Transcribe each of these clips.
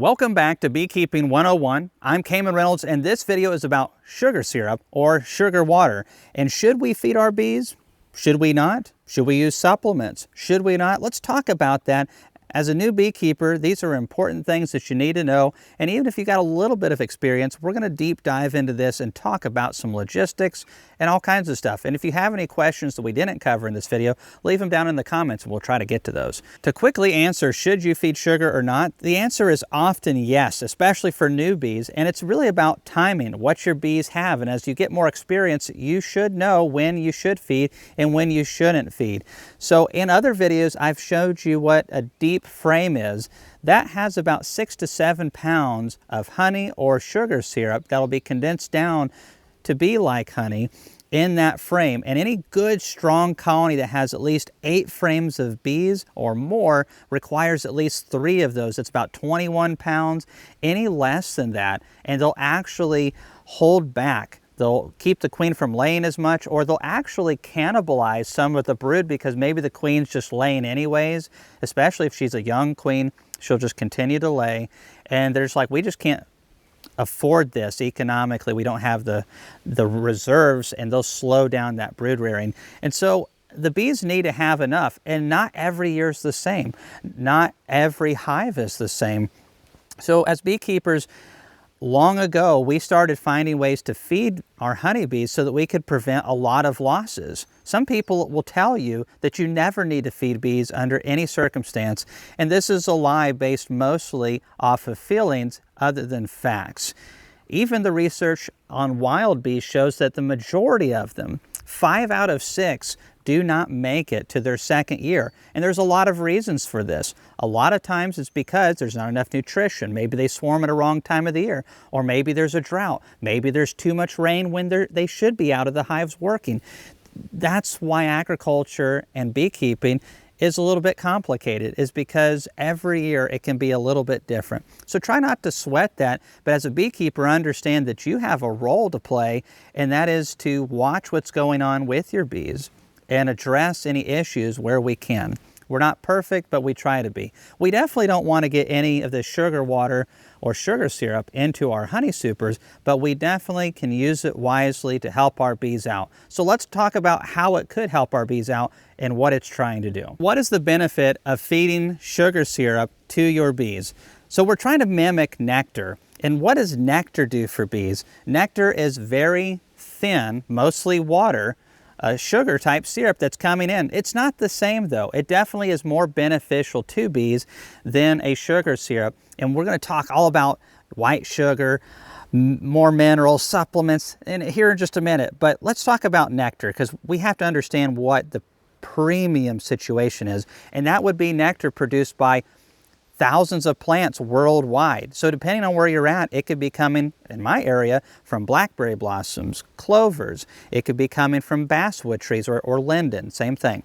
Welcome back to Beekeeping 101. I'm Kamon Reynolds, and this video is about sugar syrup or sugar water. And should we feed our bees? Should we not? Should we use supplements? Should we not? Let's talk about that. As a new beekeeper, these are important things that you need to know. And even if you got a little bit of experience, we're going to deep dive into this and talk about some logistics and all kinds of stuff. And if you have any questions that we didn't cover in this video, leave them down in the comments and we'll try to get to those. To quickly answer, should you feed sugar or not? The answer is often yes, especially for newbies. And it's really about timing, what your bees have. And as you get more experience, you should know when you should feed and when you shouldn't feed. So in other videos, I've showed you what a deep frame is. That has about 6 to 7 pounds of honey or sugar syrup that will be condensed down to be like honey in that frame. And any good strong colony that has at least 8 frames of bees or more requires at least 3 of those. It's about 21 pounds. Any less than that, and they'll actually hold back. They'll keep the queen from laying as much, or they'll actually cannibalize some of the brood because maybe the queen's just laying anyways, especially if she's a young queen. She'll just continue to lay. And there's like, we just can't afford this economically. We don't have the reserves, and they'll slow down that brood rearing. And so the bees need to have enough, and not every year is the same. Not every hive is the same. So as beekeepers, long ago, we started finding ways to feed our honeybees so that we could prevent a lot of losses. Some people will tell you that you never need to feed bees under any circumstance, and this is a lie based mostly off of feelings other than facts. Even the research on wild bees shows that the majority of them, 5 out of 6, do not make it to their second year. And there's a lot of reasons for this. A lot of times it's because there's not enough nutrition. Maybe they swarm at a wrong time of the year, or maybe there's a drought. Maybe there's too much rain when they should be out of the hives working. That's why agriculture and beekeeping is a little bit complicated, is because every year it can be a little bit different. So try not to sweat that, but as a beekeeper, understand that you have a role to play, and that is to watch what's going on with your bees and address any issues where we can. We're not perfect, but we try to be. We definitely don't want to get any of the sugar water or sugar syrup into our honey supers, but we definitely can use it wisely to help our bees out. So let's talk about how it could help our bees out and what it's trying to do. What is the benefit of feeding sugar syrup to your bees? So we're trying to mimic nectar. And what does nectar do for bees? Nectar is very thin, mostly water, a sugar type syrup that's coming in. It's not the same though. It definitely is more beneficial to bees than a sugar syrup. And we're going to talk all about white sugar, more minerals, supplements, and here in just a minute. But let's talk about nectar, because we have to understand what the premium situation is. And that would be nectar produced by thousands of plants worldwide. So depending on where you're at, it could be coming, in my area, from blackberry blossoms, clovers. It could be coming from basswood trees or linden, same thing.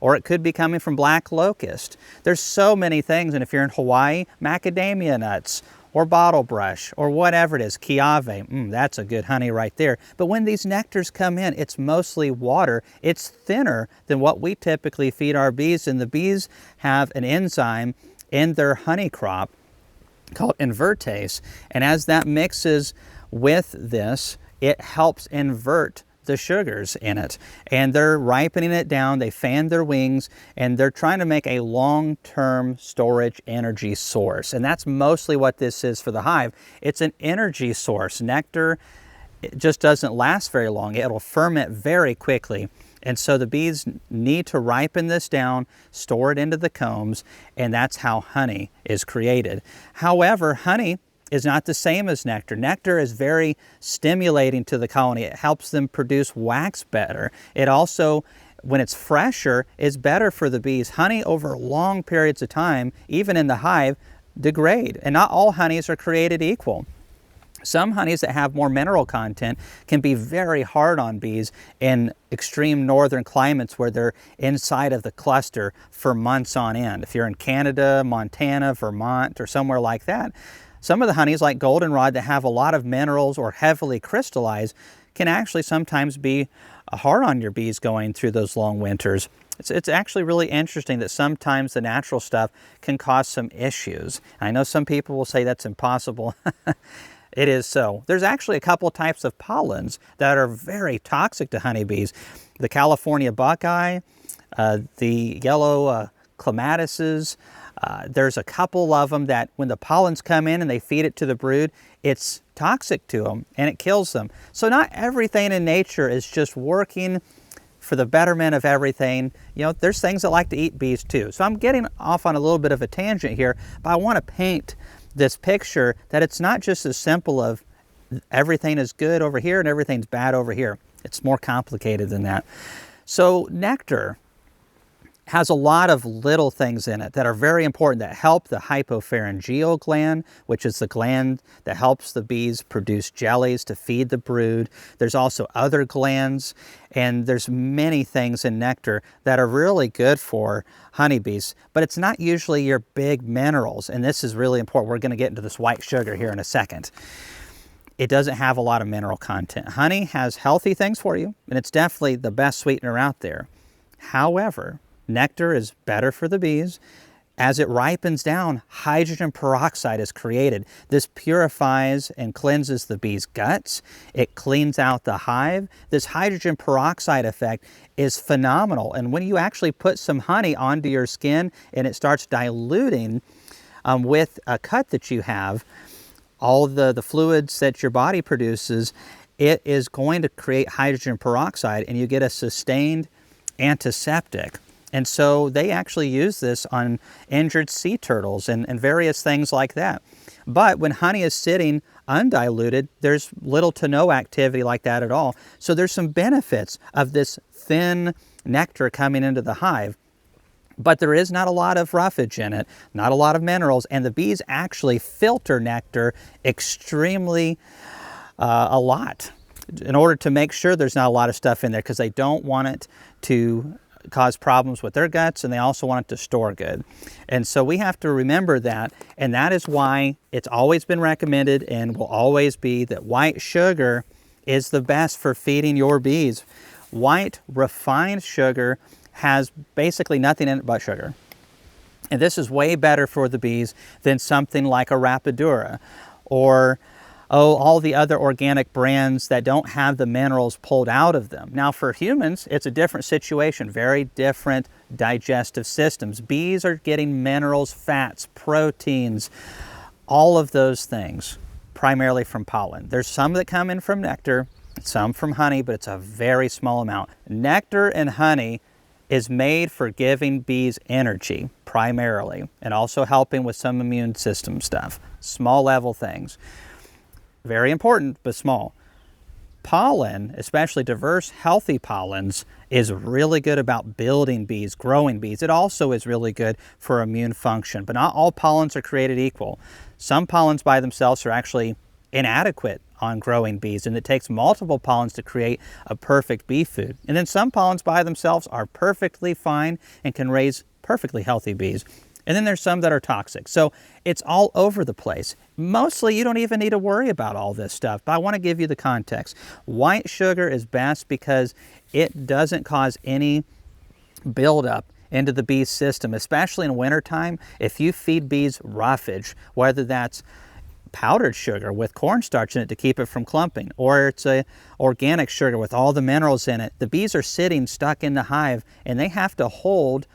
Or it could be coming from black locust. There's so many things, and if you're in Hawaii, macadamia nuts, or bottle brush, or whatever it is, kiave, that's a good honey right there. But when these nectars come in, it's mostly water. It's thinner than what we typically feed our bees, and the bees have an enzyme in their honey crop called invertase, and as that mixes with this, it helps invert the sugars in it, and they're ripening it down. They fan their wings, and they're trying to make a long-term storage energy source, and that's mostly what this is for the hive. It's an energy source. Nectar, it just doesn't last very long. It'll ferment very quickly. And so the bees need to ripen this down, store it into the combs, and that's how honey is created. However, honey is not the same as nectar. Nectar is very stimulating to the colony. It helps them produce wax better. It also, when it's fresher, is better for the bees. Honey over long periods of time, even in the hive, degrade. And not all honeys are created equal. Some honeys that have more mineral content can be very hard on bees in extreme northern climates where they're inside of the cluster for months on end. If you're in Canada, Montana, Vermont, or somewhere like that, some of the honeys like goldenrod that have a lot of minerals or heavily crystallized can actually sometimes be hard on your bees going through those long winters. It's actually really interesting that sometimes the natural stuff can cause some issues. I know some people will say that's impossible. It is so. There's actually a couple types of pollens that are very toxic to honeybees. The California buckeye, the yellow clematises. There's a couple of them that when the pollens come in and they feed it to the brood, it's toxic to them and it kills them. So not everything in nature is just working for the betterment of everything. You know, there's things that like to eat bees too. So I'm getting off on a little bit of a tangent here, but I want to paint this picture that it's not just as simple of everything is good over here and everything's bad over here. It's more complicated than that. So nectar has a lot of little things in it that are very important that help the hypopharyngeal gland, which is the gland that helps the bees produce jellies to feed the brood. There's also other glands, and there's many things in nectar that are really good for honeybees, but it's not usually your big minerals, and this is really important. We're going to get into this white sugar here in a second. It doesn't have a lot of mineral content. Honey has healthy things for you, and it's definitely the best sweetener out there. However, nectar is better for the bees. As it ripens down, hydrogen peroxide is created. This purifies and cleanses the bees' guts. It cleans out the hive. This hydrogen peroxide effect is phenomenal. And when you actually put some honey onto your skin and it starts diluting with a cut that you have, all the fluids that your body produces, it is going to create hydrogen peroxide and you get a sustained antiseptic. And so they actually use this on injured sea turtles and various things like that. But when honey is sitting undiluted, there's little to no activity like that at all. So there's some benefits of this thin nectar coming into the hive. But there is not a lot of roughage in it, not a lot of minerals, and the bees actually filter nectar extremely a lot in order to make sure there's not a lot of stuff in there, because they don't want it to cause problems with their guts, and they also want it to store good. And so we have to remember that, and that is why it's always been recommended and will always be that white sugar is the best for feeding your bees. White refined sugar has basically nothing in it but sugar. And this is way better for the bees than something like a Rapidura or all the other organic brands that don't have the minerals pulled out of them. Now for humans, it's a different situation, very different digestive systems. Bees are getting minerals, fats, proteins, all of those things, primarily from pollen. There's some that come in from nectar, some from honey, but it's a very small amount. Nectar and honey is made for giving bees energy, primarily, and also helping with some immune system stuff, small level things. Very important, but small. Pollen, especially diverse, healthy pollens, is really good about building bees, growing bees. It also is really good for immune function, but not all pollens are created equal. Some pollens by themselves are actually inadequate on growing bees, and it takes multiple pollens to create a perfect bee food. And then some pollens by themselves are perfectly fine and can raise perfectly healthy bees. And then there's some that are toxic. So it's all over the place. Mostly you don't even need to worry about all this stuff, but I want to give you the context. White sugar is best because it doesn't cause any buildup into the bee's system, especially in wintertime. If you feed bees roughage, whether that's powdered sugar with cornstarch in it to keep it from clumping, or it's a organic sugar with all the minerals in it, the bees are sitting stuck in the hive and they have to hold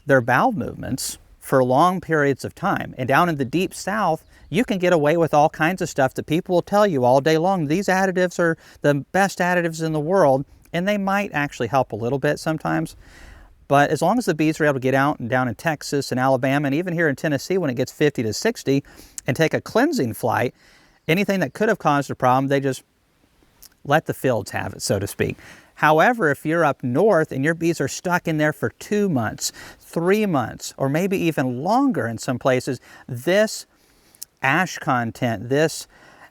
their bowel movements for long periods of time. And down in the deep south, you can get away with all kinds of stuff that people will tell you all day long. These additives are the best additives in the world, and they might actually help a little bit sometimes. But as long as the bees are able to get out and down in Texas and Alabama, and even here in Tennessee when it gets 50 to 60, and take a cleansing flight, anything that could have caused a problem, they just let the fields have it, so to speak. However, if you're up north and your bees are stuck in there for 2 months, 3 months, or maybe even longer in some places, this ash content, this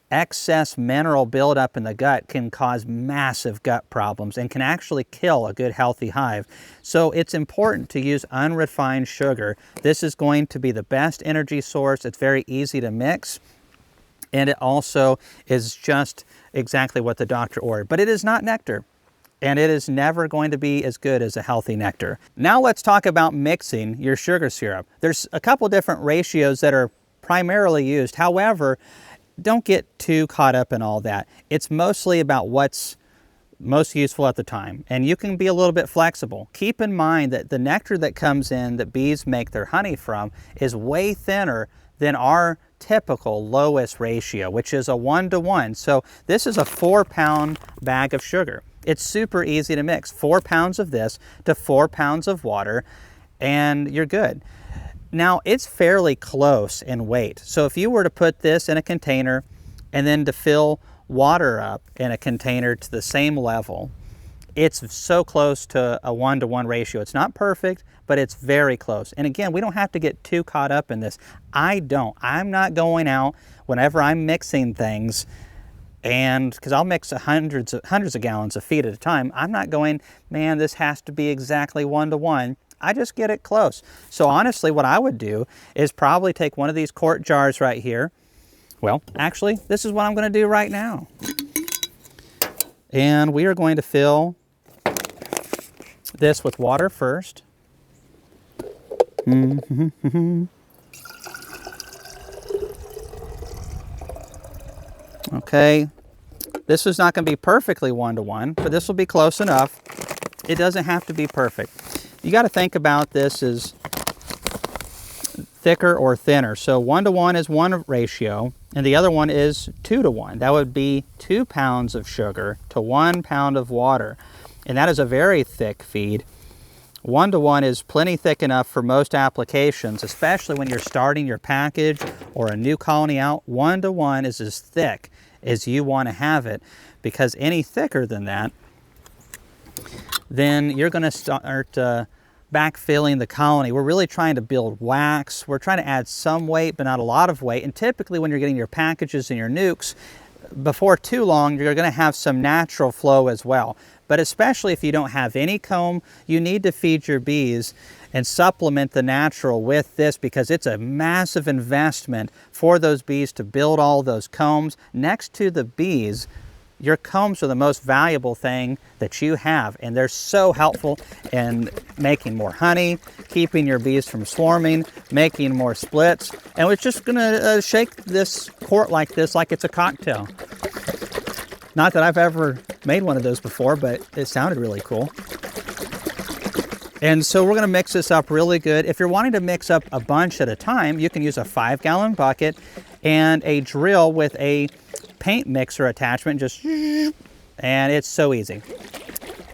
excess mineral buildup in the gut can cause massive gut problems and can actually kill a good healthy hive. So it's important to use unrefined sugar. This is going to be the best energy source. It's very easy to mix. And it also is just exactly what the doctor ordered. But it is not nectar. and it is never going to be as good as a healthy nectar. Now let's talk about mixing your sugar syrup. There's a couple different ratios that are primarily used. However, don't get too caught up in all that. It's mostly about what's most useful at the time, and you can be a little bit flexible. Keep in mind that the nectar that comes in that bees make their honey from is way thinner than our typical lowest ratio, which is a 1-to-1. So this is a 4-pound bag of sugar. It's super easy to mix. 4 pounds of this to 4 pounds of water, and you're good. Now it's fairly close in weight. So if you were to put this in a container and then to fill water up in a container to the same level, it's so close to a 1-to-1 ratio. It's not perfect, but it's very close. And again, we don't have to get too caught up in this. I'm not going out whenever I'm mixing things, and because I'll mix hundreds of gallons of feed at a time, I'm not going, man, this has to be exactly 1-to-1. I just get it close. So honestly, what I would do is probably take one of these quart jars right here. Well, actually, this is what I'm going to do right now. And we are going to fill this with water first. Okay, this is not going to be perfectly 1-to-1, but this will be close enough. It doesn't have to be perfect. You got to think about this as thicker or thinner. So 1-to-1 is one ratio, and the other one is 2-to-1. That would be 2 pounds of sugar to 1 pound of water. And that is a very thick feed. 1-to-1 is plenty thick enough for most applications, especially when you're starting your package or a new colony out. 1-to-1 is as thick as you want to have it, because any thicker than that, then you're going to start backfilling the colony. We're really trying to build wax. We're trying to add some weight, but not a lot of weight. And typically when you're getting your packages and your nukes, before too long, you're going to have some natural flow as well. But especially if you don't have any comb, you need to feed your bees and supplement the natural with this, because it's a massive investment for those bees to build all those combs. Next to the bees, your combs are the most valuable thing that you have, and they're so helpful in making more honey, keeping your bees from swarming, making more splits. And we're just gonna shake this quart like this, like it's a cocktail. Not that I've ever made one of those before, but it sounded really cool. And so we're going to mix this up really good. If you're wanting to mix up a bunch at a time, you can use a 5-gallon bucket and a drill with a paint mixer attachment, and it's so easy.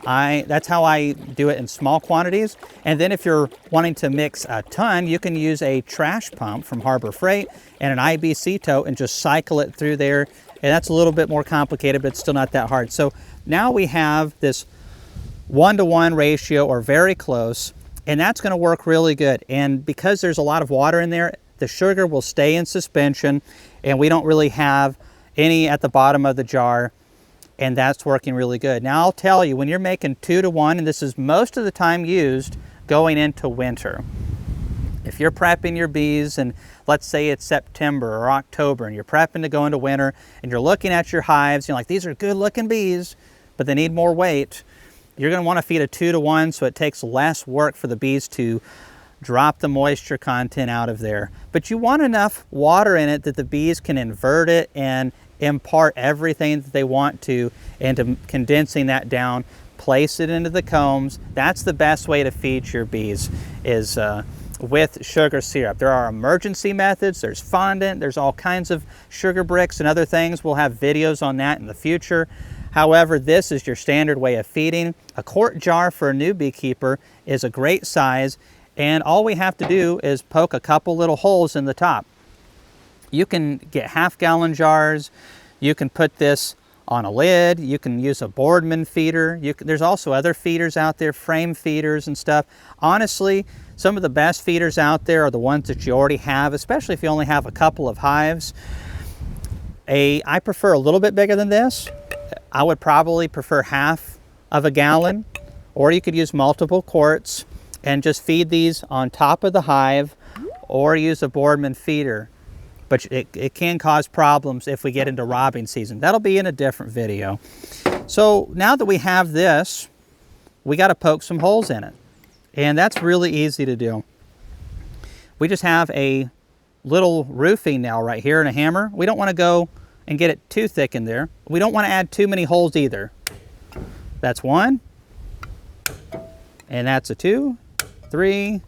That's how I do it in small quantities. And then if you're wanting to mix a ton, you can use a trash pump from Harbor Freight and an IBC tote and just cycle it through there. And that's a little bit more complicated, but it's still not that hard. So now we have this 1-to-1 ratio, or very close, and that's going to work really good. And because there's a lot of water in there, the sugar will stay in suspension, and we don't really have any at the bottom of the jar, and that's working really good. Now I'll tell you, when you're making 2-to-1, and this is most of the time used going into winter, if you're prepping your bees, and let's say it's September or October, and you're prepping to go into winter, and you're looking at your hives, you're like, these are good looking bees, but they need more weight, you're going to want to feed a 2-to-1, so it takes less work for the bees to drop the moisture content out of there. But you want enough water in it that the bees can invert it and impart everything that they want to into condensing that down, place it into the combs. That's the best way to feed your bees, is with sugar syrup. There are emergency methods, there's fondant, there's all kinds of sugar bricks and other things. We'll have videos on that in the future. However, this is your standard way of feeding. A quart jar for a new beekeeper is a great size, and all we have to do is poke a couple little holes in the top. You can get half-gallon jars, you can put this on a lid, you can use a Boardman feeder, there's also other feeders out there, frame feeders and stuff. Honestly, some of the best feeders out there are the ones that you already have, especially if you only have a couple of hives. I prefer a little bit bigger than this. I would probably prefer half of a gallon, or you could use multiple quarts and just feed these on top of the hive, or use a Boardman feeder. but it can cause problems if we get into robbing season. That'll be in a different video. So now that we have this, we got to poke some holes in it. And that's really easy to do. We just have a little roofing nail right here and a hammer. We don't want to go and get it too thick in there. We don't want to add too many holes either. That's one. And that's a 2, 3,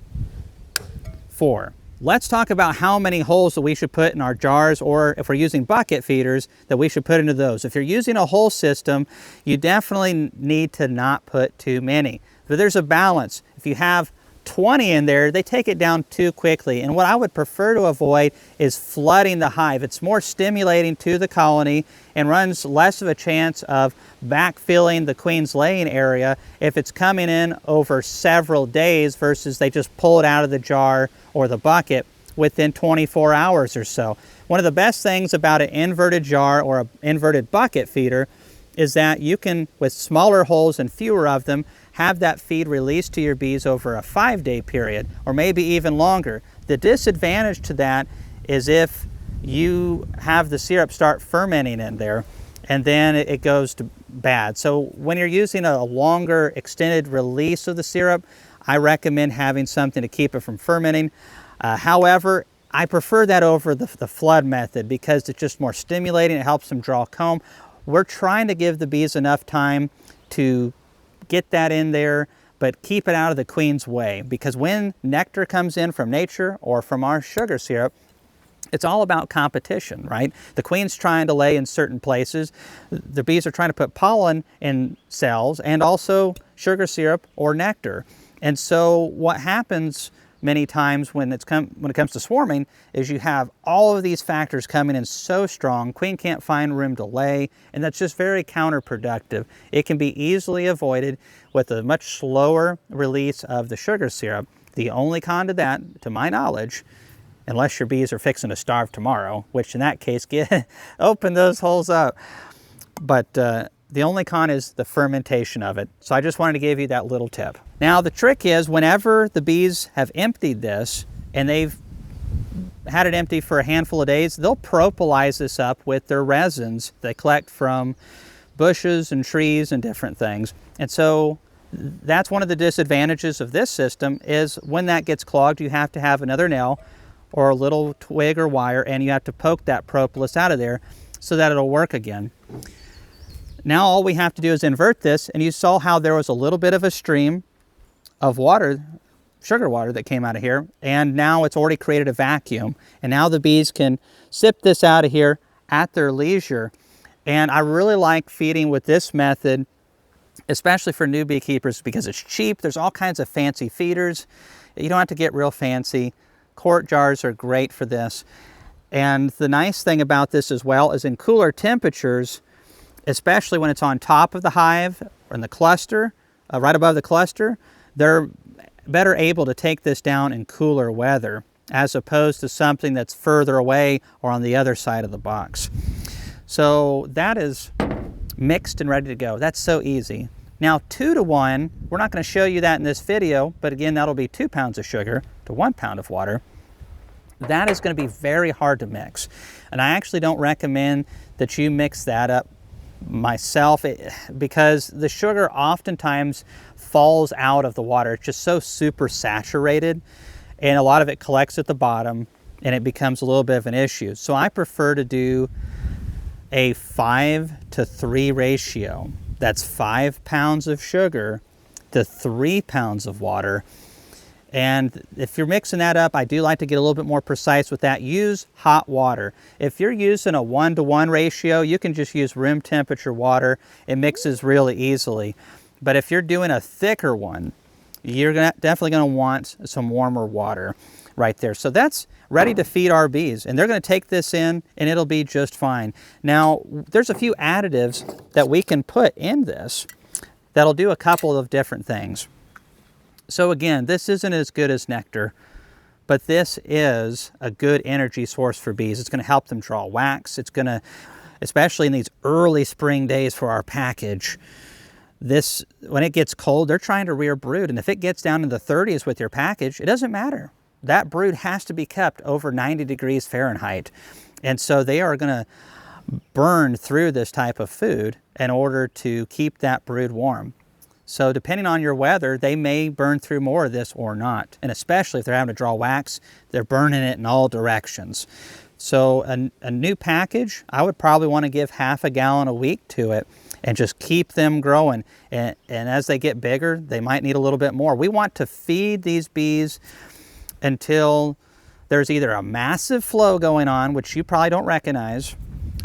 4. Let's talk about how many holes that we should put in our jars, or if we're using bucket feeders, that we should put into those. If you're using a hole system, you definitely need to not put too many. But there's a balance. If you have 20 in there, they take it down too quickly. And what I would prefer to avoid is flooding the hive. It's more stimulating to the colony and runs less of a chance of backfilling the queen's laying area if it's coming in over several days versus they just pull it out of the jar or the bucket within 24 hours or so. One of the best things about an inverted jar or an inverted bucket feeder is that you can, with smaller holes and fewer of them, have that feed released to your bees over a 5-day period, or maybe even longer. The disadvantage to that is if you have the syrup start fermenting in there, and then it goes to bad. So when you're using a longer extended release of the syrup, I recommend having something to keep it from fermenting. However, I prefer that over the flood method because it's just more stimulating. It helps them draw comb. We're trying to give the bees enough time to get that in there, but keep it out of the queen's way, because when nectar comes in from nature or from our sugar syrup, it's all about competition, right? The queen's trying to lay in certain places. The bees are trying to put pollen in cells and also sugar syrup or nectar. And so what happens many times when it comes to swarming is you have all of these factors coming in so strong, queen can't find room to lay, and that's just very counterproductive. It can be easily avoided with a much slower release of the sugar syrup. The only con to that, to my knowledge, unless your bees are fixing to starve tomorrow, which in that case, open those holes up. But the only con is the fermentation of it. So I just wanted to give you that little tip. Now the trick is, whenever the bees have emptied this and they've had it empty for a handful of days, they'll propolis this up with their resins they collect from bushes and trees and different things. And so that's one of the disadvantages of this system, is when that gets clogged, you have to have another nail or a little twig or wire, and you have to poke that propolis out of there so that it'll work again. Now all we have to do is invert this, and you saw how there was a little bit of a stream of water, sugar water, that came out of here, and now it's already created a vacuum. And now the bees can sip this out of here at their leisure. And I really like feeding with this method, especially for new beekeepers, because it's cheap. There's all kinds of fancy feeders. You don't have to get real fancy. Quart jars are great for this. And the nice thing about this as well is in cooler temperatures, especially when it's on top of the hive or in the cluster, right above the cluster, they're better able to take this down in cooler weather as opposed to something that's further away or on the other side of the box. So that is mixed and ready to go. That's so easy. Now 2 to 1, we're not going to show you that in this video, but again, that'll be 2 pounds of sugar to 1 pound of water. That is going to be very hard to mix. And I actually don't recommend that you mix that up myself, because the sugar oftentimes falls out of the water. It's just so super saturated, and a lot of it collects at the bottom and it becomes a little bit of an issue. So I prefer to do a 5 to 3 ratio. That's 5 pounds of sugar to 3 pounds of water. And if you're mixing that up, I do like to get a little bit more precise with that. Use hot water. If you're using a 1-to-1 ratio, you can just use room temperature water. It mixes really easily. But if you're doing a thicker one, you're definitely going to want some warmer water right there. So that's ready to feed our bees, and they're going to take this in and it'll be just fine. Now, there's a few additives that we can put in this that'll do a couple of different things. So again, this isn't as good as nectar, but this is a good energy source for bees. It's going to help them draw wax. It's going to, especially in these early spring days for our package, when it gets cold, they're trying to rear brood. And if it gets down in the 30s with your package, it doesn't matter. that brood has to be kept over 90 degrees Fahrenheit. And so they are going to burn through this type of food in order to keep that brood warm. So depending on your weather, they may burn through more of this or not. And especially if they're having to draw wax, they're burning it in all directions. So a new package, I would probably want to give half a gallon a week to it and just keep them growing. And as they get bigger, they might need a little bit more. We want to feed these bees until there's either a massive flow going on, which you probably don't recognize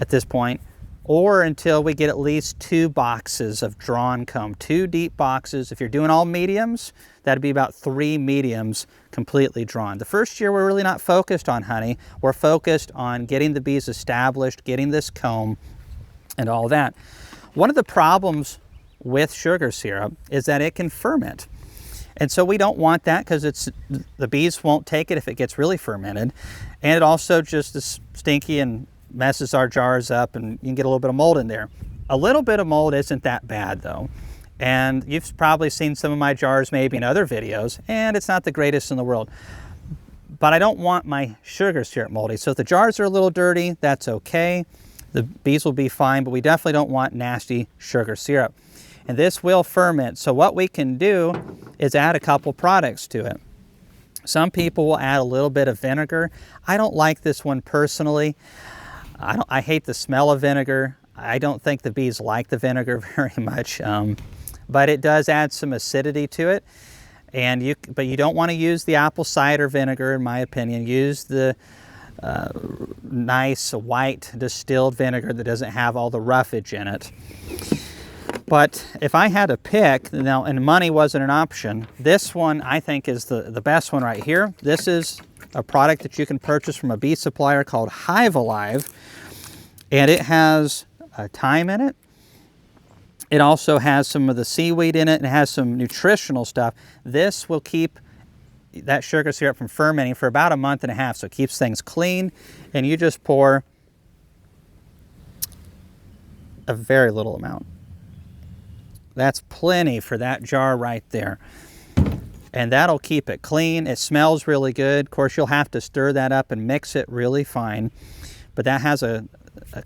at this point, or until we get at least 2 boxes of drawn comb, 2 deep boxes. If you're doing all mediums, that'd be about 3 mediums completely drawn. The first year, we're really not focused on honey. We're focused on getting the bees established, getting this comb, and all that. One of the problems with sugar syrup is that it can ferment. And so we don't want that because the bees won't take it if it gets really fermented. And it also just is stinky and messes our jars up, and you can get a little bit of mold in there. A little bit of mold isn't that bad though. And you've probably seen some of my jars maybe in other videos, and it's not the greatest in the world. But I don't want my sugar syrup moldy. So if the jars are a little dirty, that's okay. The bees will be fine, but we definitely don't want nasty sugar syrup. And this will ferment. So what we can do is add a couple products to it. Some people will add a little bit of vinegar. I don't like this one personally. I hate the smell of vinegar. I don't think the bees like the vinegar very much, but it does add some acidity to it. But you don't want to use the apple cider vinegar, in my opinion. Use the nice white distilled vinegar that doesn't have all the roughage in it. But if I had to pick, now, and money wasn't an option, this one I think is the best one right here. This is a product that you can purchase from a bee supplier called Hive Alive, and it has thyme in it. It also has some of the seaweed in it, and it has some nutritional stuff. This will keep that sugar syrup from fermenting for about a month and a half, so it keeps things clean. And you just pour a very little amount. That's plenty for that jar right there. And that'll keep it clean. It smells really good. Of course, you'll have to stir that up and mix it really fine. But that has a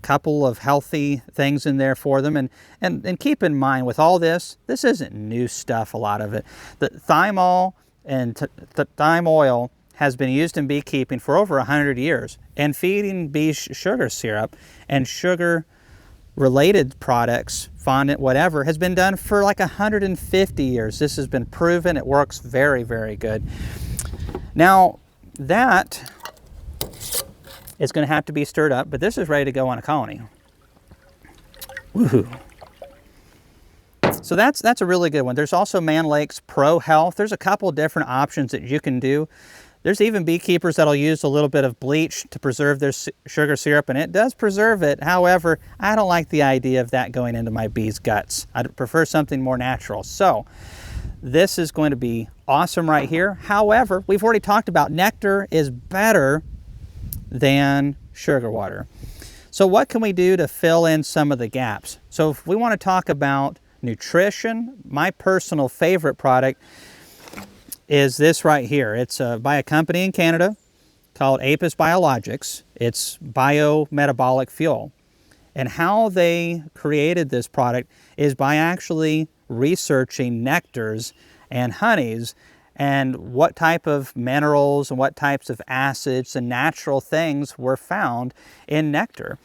couple of healthy things in there for them. And keep in mind, with all this isn't new stuff, a lot of it. The thymol and thyme oil has been used in beekeeping for over 100 years. And feeding bees sugar syrup and sugar-related products, fondant, whatever, has been done for like 150 years. This has been proven. It works very, very good. Now, that is going to have to be stirred up, but this is ready to go on a colony. Woohoo. So that's a really good one. There's also Man Lake's Pro Health. There's a couple different options that you can do. There's even beekeepers that'll use a little bit of bleach to preserve their sugar syrup, and it does preserve it. However, I don't like the idea of that going into my bees' guts. I'd prefer something more natural. So this is going to be awesome right here. However, we've already talked about nectar is better than sugar water. So what can we do to fill in some of the gaps? So if we want to talk about nutrition, my personal favorite product is this right here. It's by a company in Canada called Apis Biologics. It's biometabolic fuel. And how they created this product is by actually researching nectars and honeys and what type of minerals and what types of acids and natural things were found in nectar.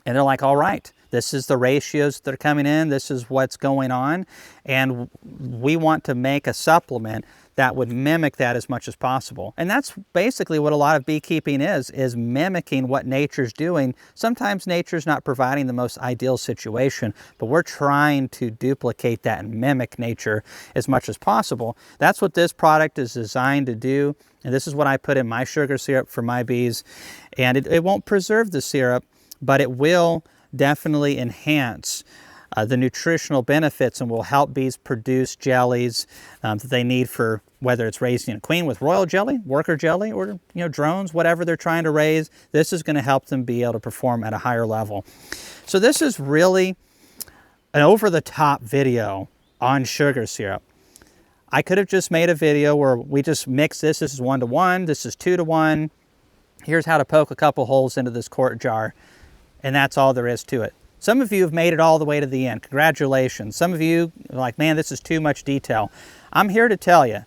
And they're like, all right, this is the ratios that are coming in, this is what's going on, and we want to make a supplement that would mimic that as much as possible. And that's basically what a lot of beekeeping is mimicking what nature's doing. Sometimes nature's not providing the most ideal situation, but we're trying to duplicate that and mimic nature as much as possible. That's what this product is designed to do, and this is what I put in my sugar syrup for my bees. And it won't preserve the syrup, but it will definitely enhance the nutritional benefits and will help bees produce jellies that they need for whether it's raising a queen with royal jelly, worker jelly, or drones, whatever they're trying to raise. This is going to help them be able to perform at a higher level. So this is really an over-the-top video on sugar syrup. I could have just made a video where we just mix this. This is 1-to-1, this is 2-to-1. Here's how to poke a couple holes into this quart jar, and that's all there is to it. Some of you have made it all the way to the end. Congratulations. Some of you are like, man, this is too much detail. I'm here to tell you,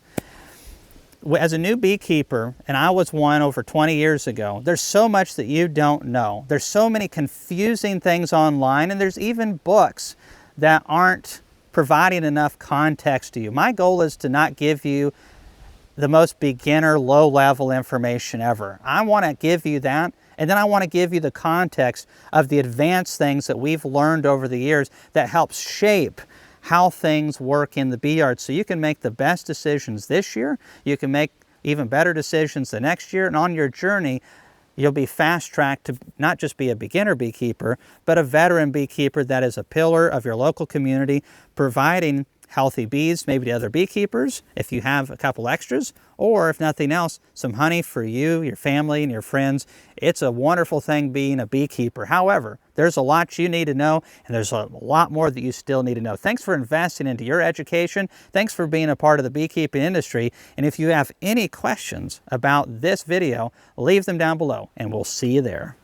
as a new beekeeper, and I was one over 20 years ago, there's so much that you don't know. There's so many confusing things online, and there's even books that aren't providing enough context to you. My goal is to not give you the most beginner, low-level information ever. I want to give you that, and then I want to give you the context of the advanced things that we've learned over the years that helps shape how things work in the bee yard, so you can make the best decisions this year, you can make even better decisions the next year, and on your journey, you'll be fast-tracked to not just be a beginner beekeeper, but a veteran beekeeper that is a pillar of your local community, providing healthy bees, maybe to other beekeepers, if you have a couple extras, or if nothing else, some honey for you, your family, and your friends. It's a wonderful thing being a beekeeper. However, there's a lot you need to know, and there's a lot more that you still need to know. Thanks for investing into your education. Thanks for being a part of the beekeeping industry. And if you have any questions about this video, leave them down below, and we'll see you there.